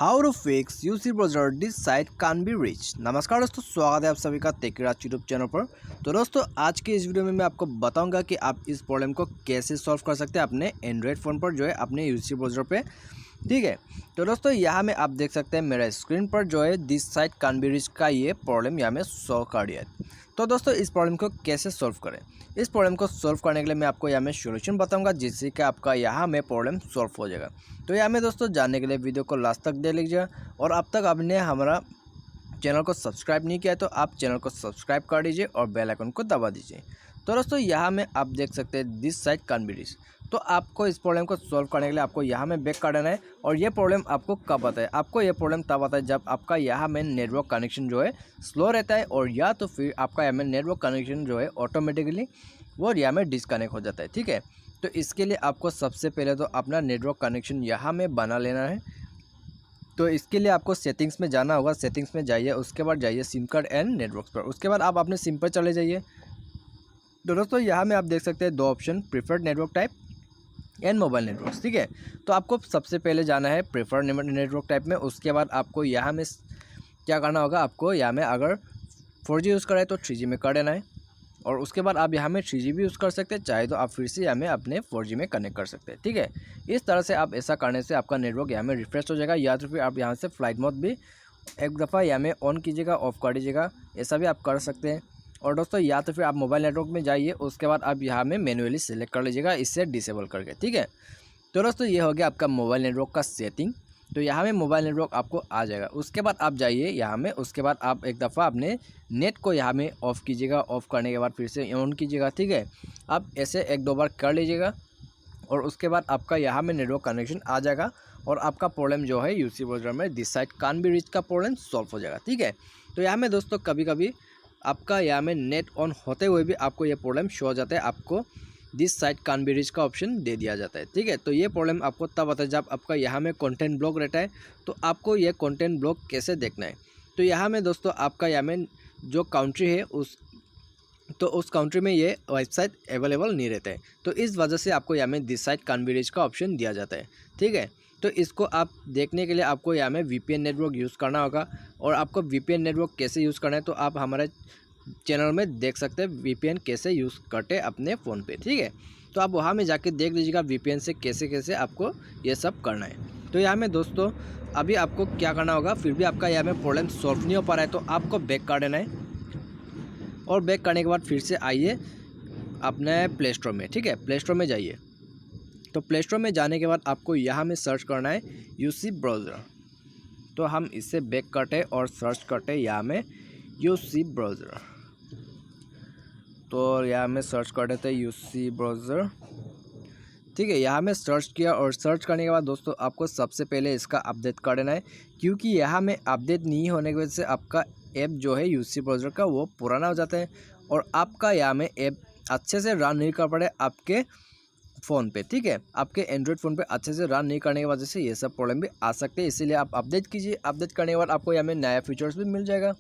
How to fix UC browser this site can be reach. नमस्कार दोस्तों, स्वागत है आप सभी का टेकराज यूट्यूब चैनल पर। तो दोस्तों आज के इस वीडियो में मैं आपको बताऊंगा कि आप इस प्रॉब्लम को कैसे सॉल्व कर सकते हैं अपने एंड्रॉयड फ़ोन पर जो है अपने यूसी ब्राउज़र पे। ठीक है, तो दोस्तों यहाँ में आप देख सकते हैं मेरा स्क्रीन पर जो है this site can be reach का ये प्रॉब्लम यहाँ में सॉल्व कर दिया है। तो दोस्तों इस प्रॉब्लम को कैसे सॉल्व करें, इस प्रॉब्लम को सॉल्व करने के लिए मैं आपको यहाँ में सॉल्यूशन बताऊंगा जिससे कि आपका यहाँ में प्रॉब्लम सॉल्व हो जाएगा। तो यहाँ में दोस्तों जानने के लिए वीडियो को लास्ट तक देख लीजिए, और अब तक आपने हमारा चैनल को सब्सक्राइब नहीं किया है तो आप चैनल को सब्सक्राइब कर दीजिए और बेल आइकन को दबा दीजिए। तो दोस्तों यहाँ में आप देख सकते हैं this site can be reach. तो आपको इस प्रॉब्लम को सॉल्व करने के लिए आपको यहाँ में बैक कर देना है। और ये प्रॉब्लम आपको कब आता है, आपको ये प्रॉब्लम तब आता है जब आपका यहाँ में नेटवर्क कनेक्शन जो है स्लो रहता है, और या तो फिर आपका यहाँ में नेटवर्क कनेक्शन जो है ऑटोमेटिकली वो यहाँ में डिस्कनेक्ट हो जाता है। ठीक है, तो इसके लिए आपको सबसे पहले तो अपना नेटवर्क कनेक्शन यहाँ में बना लेना है। तो इसके लिए आपको सेटिंग्स में जाना होगा, सेटिंग्स में जाइए, उसके बाद जाइए सिम कार्ड एंड नेटवर्क पर, उसके बाद आप अपने सिम पर चले जाइए। तो दोस्तों यहाँ में आप देख सकते हैं दो option, preferred network type and mobile network. ठीक है, तो आपको सबसे पहले जाना है प्रीफर्ड नेटवर्क टाइप में। उसके बाद आपको यहाँ में क्या करना होगा, आपको यहाँ में अगर 4G यूज़ करें तो 3G में कर देना है, और उसके बाद आप यहाँ में 3G भी यूज़ कर सकते हैं, चाहे तो आप फिर से यहाँ में अपने 4G में कनेक्ट कर सकते हैं। ठीक है, इस तरह से आप ऐसा करने से आपका नेटवर्क यहाँ में रिफ्रेश हो जाएगा, या तो फिर आप यहाँ से फ्लाइट मोड भी एक दफ़ा यहाँ में ऑन कीजिएगा, ऑफ कर दीजिएगा, ऐसा भी आप कर सकते हैं। और दोस्तों या तो फिर आप मोबाइल नेटवर्क में जाइए, उसके बाद आप यहाँ में मैन्युअली सेलेक्ट कर लीजिएगा इससे डिसेबल करके। ठीक है, तो दोस्तों ये हो गया आपका मोबाइल नेटवर्क का सेटिंग। तो यहाँ में मोबाइल नेटवर्क आपको आ जाएगा, उसके बाद आप जाइए यहाँ में, उसके बाद आप एक दफ़ा अपने नेट को यहाँ में ऑफ़ कीजिएगा, ऑफ़ करने के बाद फिर से ऑन कीजिएगा। ठीक है, आप ऐसे एक दो बार कर लीजिएगा, और उसके बाद आपका यहाँ में नेटवर्क कनेक्शन आ जाएगा, और आपका प्रॉब्लम जो है यूसी ब्राउज़र में this site can be reach का प्रॉब्लम सॉल्व हो जाएगा। ठीक है, तो यहाँ में दोस्तों कभी कभी आपका यहाँ में नेट ऑन होते हुए भी आपको ये प्रॉब्लम शो हो जाता है, आपको this site can be reach का ऑप्शन दे दिया जाता है। ठीक है, तो ये प्रॉब्लम आपको तब आता है जब आपका यहाँ में कंटेंट ब्लॉक रहता है। तो आपको ये कंटेंट ब्लॉक कैसे देखना है, तो यहाँ में दोस्तों आपका यहाँ में जो काउंट्री है उस काउंट्री में ये वेबसाइट अवेलेबल नहीं रहता है, तो इस वजह से आपको यहाँ में this site can be reach का ऑप्शन दिया जाता है। ठीक है, तो इसको आप देखने के लिए आपको यहाँ में VPN नेटवर्क यूज़ करना होगा, और आपको VPN नेटवर्क कैसे यूज़ करना है तो आप हमारे चैनल में देख सकते हैं VPN कैसे यूज़ करते हैं अपने फ़ोन पे। ठीक है, तो आप वहाँ में जाके देख लीजिएगा VPN से कैसे कैसे आपको ये सब करना है। तो यहाँ में दोस्तों अभी आपको क्या करना होगा, फिर भी आपका यहाँ में प्रॉब्लम सॉल्व नहीं हो पा रहा है तो आपको बैक कर देना है, और बैक करने के बाद फिर से आइए अपने प्ले स्टोर में। ठीक है, प्ले स्टोर में जाइए। तो प्ले स्टोर में जाने के बाद आपको यहाँ में सर्च करना है यूसी ब्राउज़र। तो हम इससे बैक करते और सर्च करते यहाँ में यूसी ब्राउज़र। तो यहाँ में सर्च कर देते हैं यूसी ब्राउज़र। ठीक है, यहाँ में सर्च किया, और सर्च करने के बाद दोस्तों आपको सबसे पहले इसका अपडेट कर देना है, क्योंकि यहाँ में अपडेट नहीं होने की वजह से आपका ऐप जो है यूसी ब्राउज़र का वो पुराना हो जाता है, और आपका यहाँ में ऐप अच्छे से रन नहीं कर पड़े आपके फ़ोन पे। ठीक है, आपके एंड्रॉयड फ़ोन पे अच्छे से रन नहीं करने की वजह से ये सब प्रॉब्लम भी आ सकते हैं, इसीलिए आप अपडेट कीजिए। अपडेट करने के बाद आपको यहाँ में नया फीचर्स भी मिल जाएगा,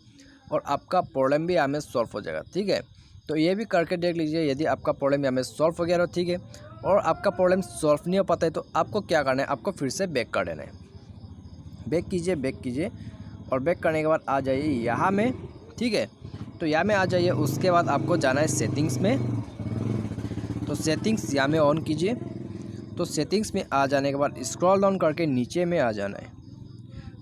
और आपका प्रॉब्लम भी यहाँ में सॉल्व हो जाएगा। ठीक है, तो ये भी करके देख लीजिए, यदि आपका प्रॉब्लम यहाँ में सॉल्व हो गया तो ठीक है, और आपका प्रॉब्लम सॉल्व नहीं हो पाता है तो आपको क्या करना है, आपको फिर से बैक कर देना है। बैक कीजिए, और बैक करने के बाद आ जाइए यहाँ में। ठीक है, तो यहाँ में आ जाइए, उसके बाद आपको जाना है सेटिंग्स में। तो सेटिंग्स यहाँ में ऑन कीजिए। तो सेटिंग्स में आ जाने के बाद स्क्रॉल डाउन करके नीचे में आ जाना है।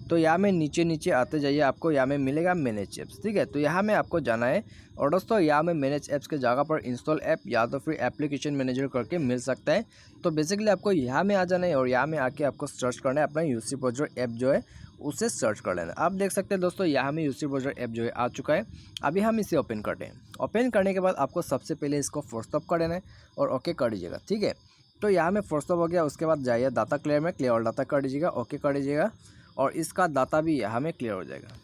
तो यहाँ में नीचे आते जाइए, आपको यहाँ में मिलेगा मैनेज ऐप्स। ठीक है, तो यहाँ में आपको जाना है, और दोस्तों यहाँ में मैनेज ऐप्स के जगह पर इंस्टॉल ऐप या तो फिर एप्लीकेशन मैनेजर करके मिल सकता है। तो बेसिकली आपको यहाँ में आ जाना है, और यहाँ में आके आपको सर्च करना है अपना यूसी ब्राउज़र ऐप जो है उसे सर्च कर लेना। आप देख सकते हैं दोस्तों यहाँ में यूसी ब्राउज़र ऐप जो है आ चुका है। अभी हम इसे ओपन करते हैं। ओपन करने के बाद आपको सबसे पहले इसको फोर्स स्टॉप कर देना है, और ओके कर दीजिएगा। ठीक है, तो यहाँ में फोर्स स्टॉप हो गया, उसके बाद जाइए डाटा क्लियर में, क्लियर डाटा कर दीजिएगा, ओके कर दीजिएगा, और इसका डाटा भी यहाँ में क्लियर हो जाएगा।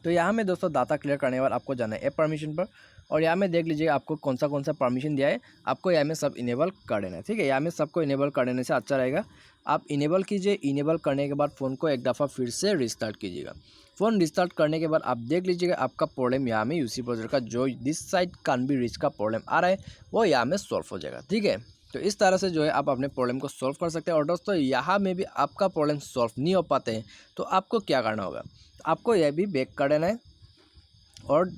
तो यहाँ में दोस्तों डाटा क्लियर करने के बाद आपको जाना है ऐप परमिशन पर, और यहाँ में देख लीजिएगा आपको कौन सा परमिशन दिया है, आपको यहाँ में सब इनेबल कर देना है। ठीक है, यहाँ में सबको इनेबल कर देने से अच्छा रहेगा। आप इनेबल कीजिए, इनेबल करने के बाद फ़ोन को एक दफ़ा फिर से रिस्टार्ट कीजिएगा। फ़ोन रिस्टार्ट करने के बाद आप देख लीजिएगा आपका प्रॉब्लम यहाँ में यूसी ब्राउज़र का जो this site can be reach का प्रॉब्लम आ रहा है वो यहाँ में सॉल्व हो जाएगा। ठीक है, तो इस तरह से जो है आप अपने प्रॉब्लम को सॉल्व कर सकते हैं। और दोस्तों यहाँ में भी आपका प्रॉब्लम सॉल्व नहीं हो पाते हैं तो आपको क्या करना होगा, आपको यह भी बैक कर देना है और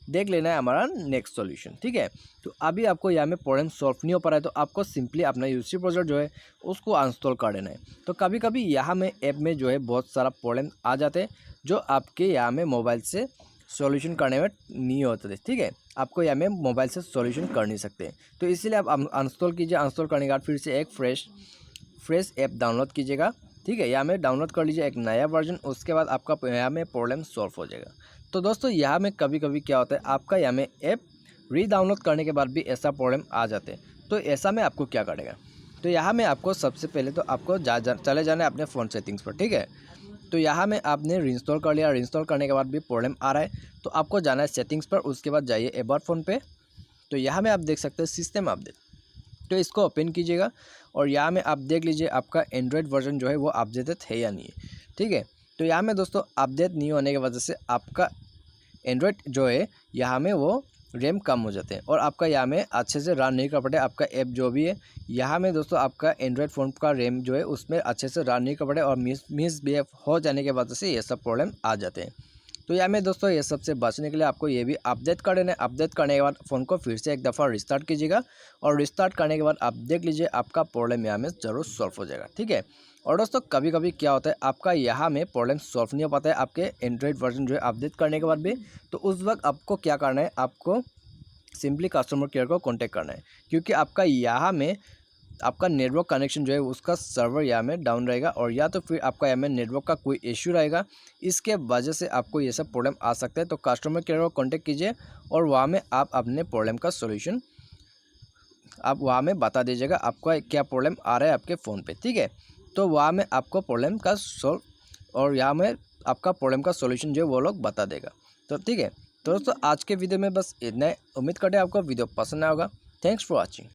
देख लेना है हमारा नेक्स्ट सॉल्यूशन। ठीक है, तो अभी आपको यहाँ में प्रॉब्लम सॉल्व नहीं हो पा रहा है तो आपको सिंपली अपना यूसी ब्राउज़र जो है उसको अनइंस्टॉल कर देना है। तो कभी कभी यहाँ में ऐप में जो है बहुत सारा प्रॉब्लम आ जाते हैं जो आपके यहाँ में मोबाइल से सॉल्यूशन करने में नहीं होते थे। ठीक है, आपको यहाँ में मोबाइल से सॉल्यूशन कर नहीं सकते, तो इसीलिए आप अनइंस्टॉल कीजिए। अनइंस्टॉल करने के बाद फिर से एक फ्रेश ऐप डाउनलोड कीजिएगा। ठीक है, यहाँ में डाउनलोड कर लीजिए एक नया वर्जन, उसके बाद आपका यहाँ में प्रॉब्लम सॉल्व हो जाएगा। तो दोस्तों यहाँ में कभी कभी क्या होता है, आपका यहाँ में ऐप रीडाउनलोड करने के बाद भी ऐसा प्रॉब्लम आ जाते हैं। तो ऐसा में आपको क्या करेगा, तो यहाँ में आपको सबसे पहले तो आपको चले जाना है अपने फ़ोन सेटिंग्स पर। ठीक है, तो यहाँ में आपने रीइंस्टॉल कर लिया, रीइंस्टॉल करने के बाद भी प्रॉब्लम आ रहा है तो आपको जाना है सेटिंग्स पर, उसके बाद जाइए अबाउट फ़ोन पे। तो यहाँ में आप देख सकते हैं सिस्टम अपडेट, तो इसको ओपन कीजिएगा और यहाँ में आप देख लीजिए आपका एंड्रॉयड वर्जन जो है वो अपडेटेड है या नहीं है। ठीक है, तो यहाँ में दोस्तों अपडेट नहीं होने की वजह से आपका एंड्रॉयड जो है यहाँ में वो रैम कम हो जाते हैं और आपका यहाँ में अच्छे से रन नहीं कर पाते आपका ऐप जो भी है। यहाँ में दोस्तों आपका एंड्रॉयड फ़ोन का रैम जो है उसमें अच्छे से रन नहीं कर पाते और मिसबिहेव हो जाने की वजह से ये सब प्रॉब्लम आ जाते हैं। तो यहाँ में दोस्तों ये सबसे बचने के लिए आपको ये भी अपडेट कर देना है। अपडेट करने के बाद फ़ोन को फिर से एक दफ़ा रिस्टार्ट कीजिएगा और रिस्टार्ट करने के बाद आप देख लीजिए आपका प्रॉब्लम यहाँ में ज़रूर सॉल्व हो जाएगा। ठीक है, और दोस्तों कभी कभी क्या होता है आपका यहाँ में प्रॉब्लम सॉल्व नहीं हो पाता है आपके एंड्रॉयड वर्जन जो है अपडेट करने के बाद भी, तो उस वक्त आपको क्या करना है, आपको सिंपली कस्टमर केयर को कॉन्टैक्ट करना है, क्योंकि आपका यहाँ में आपका नेटवर्क कनेक्शन जो है उसका सर्वर यहाँ में डाउन रहेगा और या तो फिर आपका यहाँ में नेटवर्क का कोई इश्यू रहेगा, इसके वजह से आपको ये सब प्रॉब्लम आ सकता है। तो कस्टमर केयर को कॉन्टैक्ट कीजिए और वहाँ में आप अपने प्रॉब्लम का सॉल्यूशन आप वहाँ में बता दीजिएगा आपका क्या प्रॉब्लम आ रहा है आपके फ़ोन पे। ठीक है, तो वहाँ में आपको प्रॉब्लम का सॉल्व और यहाँ में आपका प्रॉब्लम का सॉल्यूशन जो है वो लोग बता देगा। तो ठीक है, तो दोस्तों आज के वीडियो में बस इतना ही। उम्मीद करते हैं आपको वीडियो पसंद आया होगा। Thanks for watching.